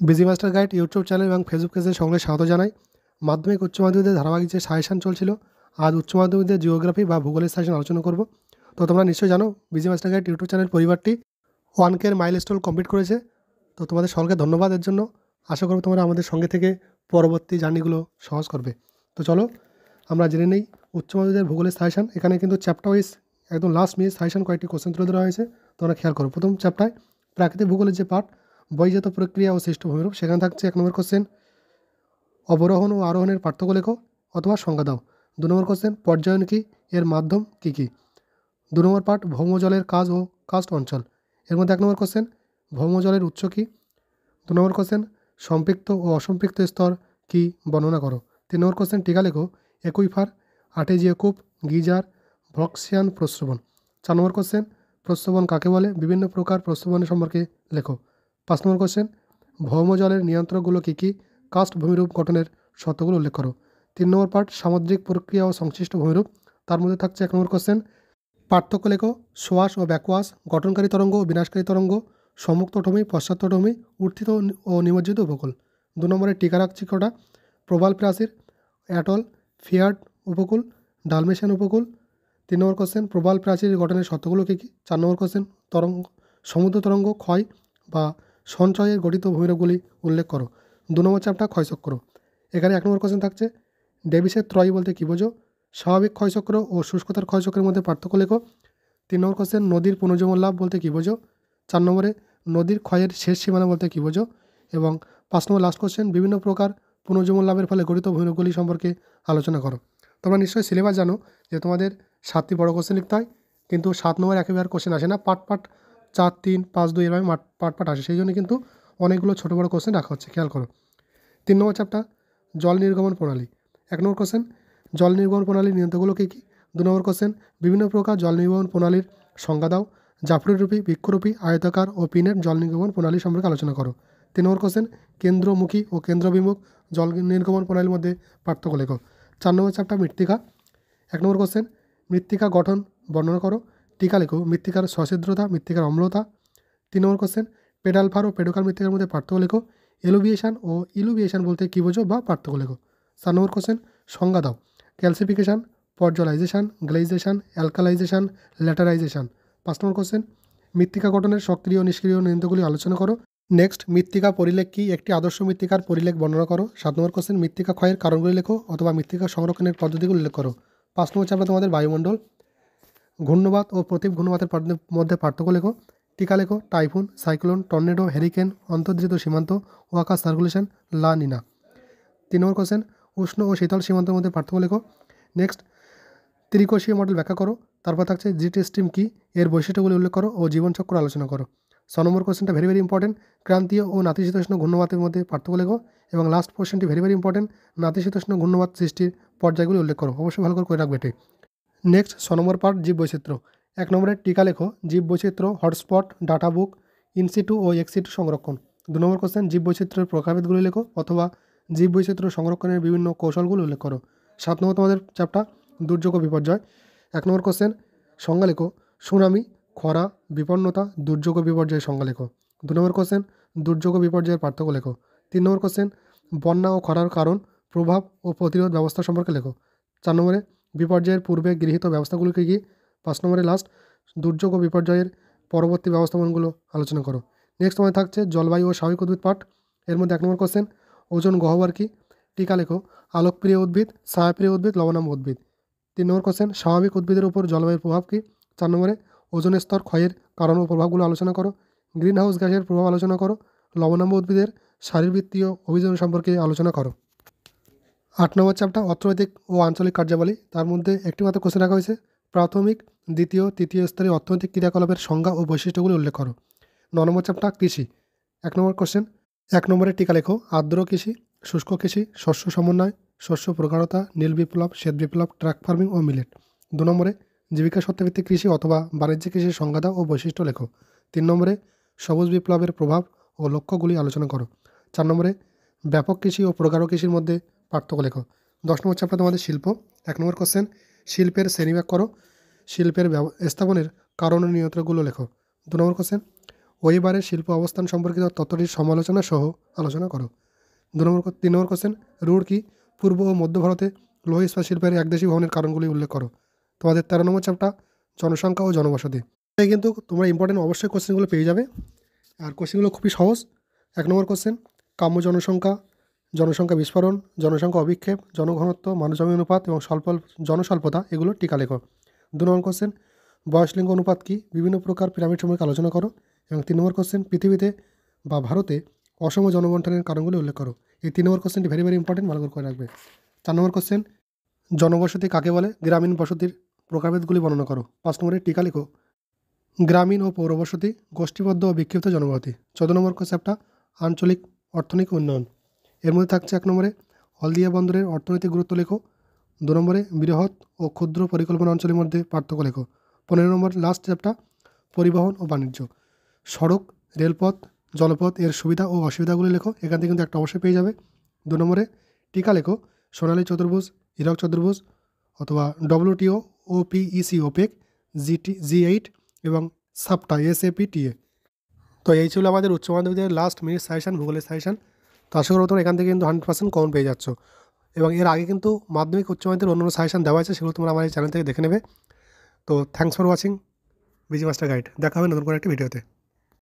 Busy master guide YouTube channel এবং Facebook পেজে সকলে স্বাগত জানাই। মাধ্যমিক উচ্চ মাধ্যমিকদের ধারাবাহিক যে সাজেশন চলছিল, আজ উচ্চ মাধ্যমিকদের জিওগ্রাফি বা ভূগোলের সাজেশন আলোচনা করব। তো তোমরা নিশ্চয়ই জানো BG master guide YouTube channel পরিবারটি 1K মাইলস্টোন কমপ্লিট করেছে। তো তোমাদের সকলকে ধন্যবাদ এর জন্য। আশা করব তোমরা আমাদের সঙ্গে থেকে পরবর্তী জার্নিগুলো সহজ করবে। তো চলো আমরা জেনে নেই উচ্চ মাধ্যমিকদের ভূগোলের সাজেশন। এখানে কিন্তু চ্যাপ্টার ওয়াইজ একদম লাস্ট মিনিট সাজেশন কয়েকটি কোশ্চেন তুলে ধরা হয়েছে, তোমরা খেয়াল করো। প্রথম চ্যাপ্টারে প্রাকৃতিক ভূগোলের যে পার্ট, বহির্জাত প্রক্রিয়া ও সৃষ্ট ভূমিরূপ, সেখানে থাকছে 1 নম্বর কোশ্চেন অবরোহণ ও আরোহণের পার্থক্য লেখো অথবা সংজ্ঞা দাও। 2 নম্বর কোশ্চেন পর্যায়ন কি, এর মাধ্যম কী কী। 2 নম্বর পার্ট ভৌমজলের কাজ ও কাস্ট অঞ্চল, এর মধ্যে 1 নম্বর কোশ্চেন ভৌমজলের উৎস কী। 2 নম্বর কোশ্চেন সম্পৃক্ত ও অসম্পৃক্ত স্তর কি বর্ণনা করো। 3 নম্বর কোশ্চেন টিকা লেখো একুইফার, আর্টেজিয়া কূপ, গিজার, ভক্সিয়ান প্রস্রবণ। 4 নম্বর কোশ্চেন প্রস্রবণ কাকে বলে, বিভিন্ন প্রকার প্রস্রবণের সম্পর্কে লেখো। 5 নম্বর কোশ্চেন ভৌমজলের নিয়ন্ত্রকগুলো কী কী, কাস্ট ভূমিরূপ গঠনের শর্তগুলো উল্লেখ করো। 3 নম্বর পার্ট সামুদ্রিক প্রক্রিয়া ও সংশ্লিষ্ট ভূমিরূপ, তার মধ্যে থাকছে 1 নম্বর কোশ্চেন পার্থক্য লেখো সোয়াশ ও ব্যাকওয়াশ, গঠনকারী তরঙ্গ ও বিনাশকারী তরঙ্গ, সম্মুক্তঠমি পশ্চাৎঠমি, উত্থিত ও নিমজ্জিত উপকূল। 2 নম্বরে টিকা রাখছি কটা প্রবাল প্রাচীর, অ্যাটল, ফিয়ার্ড উপকূল, ডালমেশিয়ান উপকূল। 3 নম্বর কোশ্চেন প্রবাল প্রাচীর গঠনের শর্তগুলো কী কী। 4 নম্বর কোশ্চেন তরঙ্গ সমুদ্র তরঙ্গ ক্ষয় বা সঞ্চয়ের গঠিত ভূমিরূপগুলি উল্লেখ করো। 2 নম্বর চ্যাপ্টার ক্ষয়চক্র, এখানে 1 নম্বর কোশ্চেন থাকছে ডেভিসের ত্রয়ী বলতে কী বোঝো, স্বাভাবিক ক্ষয়চক্র ও শুষ্কতার ক্ষয়চক্রের মধ্যে পার্থক্য লেখো। 3 নম্বর কোশ্চেন নদীর পুনর্জীবন লাভ বলতে কী বোঝো। 4 নম্বরে নদীর ক্ষয়ের শেষ সীমানা বলতে কী বোঝো। এবং 5 নম্বর লাস্ট কোশ্চেন বিভিন্ন প্রকার পুনর্জীবন লাভের ফলে গঠিত ভূমিরূপগুলি সম্পর্কে আলোচনা করো। তোমরা নিশ্চয়ই সিলেবাস জানো যে তোমাদের 7টি বড় কোশ্চেন লিখতে হয়, কিন্তু 7 নম্বর একেবারে কোশ্চেন আসে না, পার্ট 4, 3, 5, 2 এভাবে পার্ট আসে, সেই জন্য কিন্তু অনেকগুলো ছোটো বড়ো কোশ্চেন রাখা হচ্ছে, খেয়াল করো। 3 নম্বর চ্যাপ্টার জল নির্গমন প্রণালী, 1 নম্বর কোশ্চেন জল নির্গমন প্রণালীর নিয়ন্ত্রকগুলো কী কী। 2 নম্বর কোশ্চেন বিভিন্ন প্রকার জল নির্গমন প্রণালীর সংজ্ঞা দাও, জাফরিরূপী, বৃক্ষরূপী, আয়তাকার ও পিনের জল নির্গমন প্রণালী সম্পর্কে আলোচনা করো। 3 নম্বর কোশ্চেন কেন্দ্রমুখী ও কেন্দ্রবিমুখ জল নির্গমন প্রণালীর মধ্যে পার্থক্য লেখো। 4 নম্বর চ্যাপ্টার মৃত্তিকা, 1 নম্বর কোশ্চেন মৃত্তিকা গঠন বর্ণনা করো, টিকা লেখো মৃত্তিকার সছিদ্রতা, মৃত্তিকার অম্লতা। 3 নম্বর কোশ্চেন পেডালফার ও পেডোকাল মৃত্তিকার মধ্যে পার্থক্য লেখো, এলুভিয়েশন ও ইলুভিয়েশন বলতে কী বোঝো বা পার্থক্য লেখো। 4 নম্বর কোশ্চেন সংজ্ঞা দাও ক্যালসিফিকেশান, পর্জলাইজেশন, গ্লেইজেশন, অ্যালকালাইজেশন, ল্যাটারাইজেশন। 5 নম্বর কোশ্চেন মৃত্তিকা গঠনের সক্রিয় ও নিষ্ক্রিয় নিয়ন্ত্রকগুলি আলোচনা করো। নেক্সট মৃত্তিকা পরিলেখ কি, একটি আদর্শ মৃত্তিকার পরিলেখ বর্ণনা করো। 7 নম্বর কোশ্চেন মৃত্তিকা ক্ষয়ের কারণগুলি লেখো অথবা মৃত্তিকা সংরক্ষণের পদ্ধতিগুলি উল্লেখ করো। 5 নম্বর চ্যাপ্টার তোমাদের বায়ুমণ্ডল, ঘূর্ণবাত ও প্রতীপ ঘূর্ণবাতের মধ্যে পার্থক্য লেখো, টিকা লেখো টাইফুন, সাইক্লোন, টর্নেডো, হ্যারিকেন, অন্তর্দৃত সীমান্ত ও আকাশ সার্কুলেশন, লা নিনা। 3 নম্বর কোশ্চেন উষ্ণ ও শীতল সীমান্তের মধ্যে পার্থক্য লেখো। নেক্সট ত্রিকোষীয় মডেল ব্যাখ্যা করো। তারপর থাকছে জিট স্ট্রিম কি, এর বৈশিষ্ট্যগুলি উল্লেখ করো ও জীবনচক্র আলোচনা করো। 6 নম্বর কোশ্চেনটা ভেরি ইম্পর্টেন্ট, ক্রান্তীয় ও নাতিশীতোষ্ণ ঘূর্ণবাতের মধ্যে পার্থক্য লেখো। এবং লাস্ট কোশ্চেনটি ভেরি ইম্পর্টেন্ট, নাতিশীতোষ্ণ ঘূর্ণবাত সৃষ্টির পর্যায়গুলি উল্লেখ করো, অবশ্যই ভালো করে রাখবে এটি। নেক্সট 6 নম্বর পার্ট জীব বৈচিত্র্য, 1 নম্বরের টিকা লেখো জীব বৈচিত্র্য, হটস্পট, ডাটা বুক, ইনসিটু ও এক্সিটু সংরক্ষণ। 2 নম্বর কোশ্চেন জীব বৈচিত্র্যের প্রকারভেদগুলি লেখো অথবা জীব বৈচিত্র্য সংরক্ষণের বিভিন্ন কৌশলগুলি উল্লেখ করো। 7 নম্বর তোমাদের চ্যাপ্টার দুর্যোগ ও বিপর্যয়, 1 নম্বর কোশ্চেন সংজ্ঞা লেখো সুনামি, খরা, বিপন্নতা, দুর্যোগ ও বিপর্যয়ের সংজ্ঞা লেখো। 2 নম্বর কোশ্চেন দুর্যোগ ও বিপর্যয়ের পার্থক্য লেখো। 3 নম্বর কোশ্চেন বন্যা ও খরার কারণ, প্রভাব ও প্রতিরোধ ব্যবস্থা সম্পর্কে লেখো। 4 নম্বরে বিপর্যয়ের পূর্বে গৃহীত ব্যবস্থাগুলো কী কী। 5 নম্বরে লাস্ট দুর্যোগ ও বিপর্যয়ের পরবর্তী ব্যবস্থাপনাগুলো আলোচনা করো। নেক্সট তোমাদের থাকছে জলবায়ু ও স্বাভাবিক উদ্ভিদ পাঠ, এর মধ্যে 1 নম্বর কোশ্চেন ওজন গহ্বর কি, টিকা লেখো আলোকপ্রিয় উদ্ভিদ, ছায়াপ্রিয় উদ্ভিদ, লবণাম্য উদ্ভিদ। 3 নম্বর কোশ্চেন স্বাভাবিক উদ্ভিদের উপর জলবায়ুর প্রভাব কী। 4 নম্বরে ওজন স্তর ক্ষয়ের কারণ ও প্রভাবগুলো আলোচনা করো, গ্রিন হাউস গ্যাসের প্রভাব আলোচনা করো, লবণাম্য উদ্ভিদের শারীরবৃত্তীয় অভিযোজন সম্পর্কে আলোচনা করো। 8 নম্বর চ্যাপ্টার অর্থনৈতিক ও আঞ্চলিক কার্যাবলী, তার মধ্যে একটি মাত্র কোশ্চেন রাখা হয়েছে প্রাথমিক, দ্বিতীয়, তৃতীয় স্তরের অর্থনৈতিক ক্রিয়াকলাপের সংজ্ঞা ও বৈশিষ্ট্যগুলি উল্লেখ করো। 9 নম্বর চ্যাপ্টার কৃষি, 1 নম্বর কোশ্চেন 1 নম্বরে টিকা লেখো আর্দ্র কৃষি, শুষ্ক কৃষি, শস্য সমন্বয়, শস্য প্রগাঢ়তা, নীল বিপ্লব, শ্বেত বিপ্লব, ট্রাক ফার্মিং ও মিলেট। 2 নম্বরে জীবিকা সত্ত্বভিত্তিক কৃষি অথবা বাণিজ্যিক কৃষির সংজ্ঞা দাও ও বৈশিষ্ট্য লেখো। 3 নম্বরে সবুজ বিপ্লবের প্রভাব ও লক্ষ্যগুলি আলোচনা করো। 4 নম্বরে ব্যাপক কৃষি ও প্রগাঢ় কৃষির মধ্যে পার্থক্য লেখো। 10 নম্বর চ্যাপ্টার তোমাদের শিল্প, 1 নম্বর কোশ্চেন শিল্পের শ্রেণীভাগ করো, শিল্পের স্থাপনের কারণ ও নিয়ন্ত্রকগুলো লেখো। 2 নম্বর কোশ্চেন ওয়েবারের শিল্প অবস্থান সম্পর্কিত তথ্যটির সমালোচনা সহ আলোচনা করো। 3 নম্বর কোশ্চেন, রুড়কি পূর্ব ও মধ্য ভারতে লৌহ ইস্পাত শিল্পের একদেশী ভবনের কারণগুলি উল্লেখ করো। তোমাদের 13 নম্বর চ্যাপ্টার জনসংখ্যা ও জনবসতি। তাই কিন্তু তোমরা ইম্পর্টেন্ট অবশ্যই কোশ্চেনগুলো পেয়ে যাবে, আর কোশ্চেনগুলো খুবই সহজ। 1 নম্বর কোশ্চেন, কাম্য জনসংখ্যা, জনসংখ্যা বিস্ফোরণ, জনসংখ্যা অভিক্ষেপ, জনঘনত্ব, মানবজমি অনুপাত এবং জনস্বল্পতা এগুলো টিকা লেখো। 2 নম্বর কোশ্চেন, বয়সলিঙ্গ অনুপাত কী, বিভিন্ন প্রকার পিরামিড সম্পর্কে আলোচনা করো। এবং 3 নম্বর কোশ্চেন, পৃথিবীতে বা ভারতে অসম জনবন্টনের কারণগুলি উল্লেখ করো। এই 3 নম্বর কোশ্চেনটি ভেরি ভেরি ইম্পর্টেন্ট, ভালো করে রাখবে। 4 নম্বর কোশ্চেন, জনবসতি কাকে বলে, গ্রামীণ বসতির প্রকারভেদগুলি বর্ণনা করো। 5 নম্বরে টিকা লিখো, গ্রামীণ ও পৌরবসতি, গোষ্ঠীবদ্ধ ও বিক্ষিপ্ত জনবসতি। 14 নম্বর চ্যাপ্টার আঞ্চলিক অর্থনৈতিক উন্নয়ন। এর মধ্যে থাকছে 1 নম্বরে হলদিয়া বন্দরের অর্থনৈতিক গুরুত্ব লেখো। 2 নম্বরে বৃহৎ ও ক্ষুদ্র পরিকল্পনা অঞ্চলের মধ্যে পার্থক্য লেখো। 15 নম্বর লাস্ট চ্যাপ্টার পরিবহন ও বাণিজ্য, সড়ক, রেলপথ, জলপথ এর সুবিধা ও অসুবিধাগুলি লেখো। এখান থেকে কিন্তু একটা অবশ্যই পেয়ে যাবে। 2 নম্বরে টিকা লেখো, সোনালী চতুর্ভুজ, হীরক চতুর্ভুজ অথবা WTO, OPEC, ওপেক, G8 এবং সাপটা SAPTA। তো এই ছিল আমাদের উচ্চ মাধ্যমিকের লাস্ট মিনিট সাজেশন, ভূগোলের সাজেশন। তো আশা করব তোমরা এখান থেকে কিন্তু 100% কমন পেয়ে যাচ্ছ। এবং এর আগে কিন্তু মাধ্যমিক উচ্চ মাধ্যমিকের অন্যান্য সাজেশন দেওয়া আছে, সেগুলো তোমরা আমার এই চ্যানেল থেকে দেখে নেবে। তো thanks for watching busy master guide. দেখা হবে নতুন করে একটা ভিডিওতে।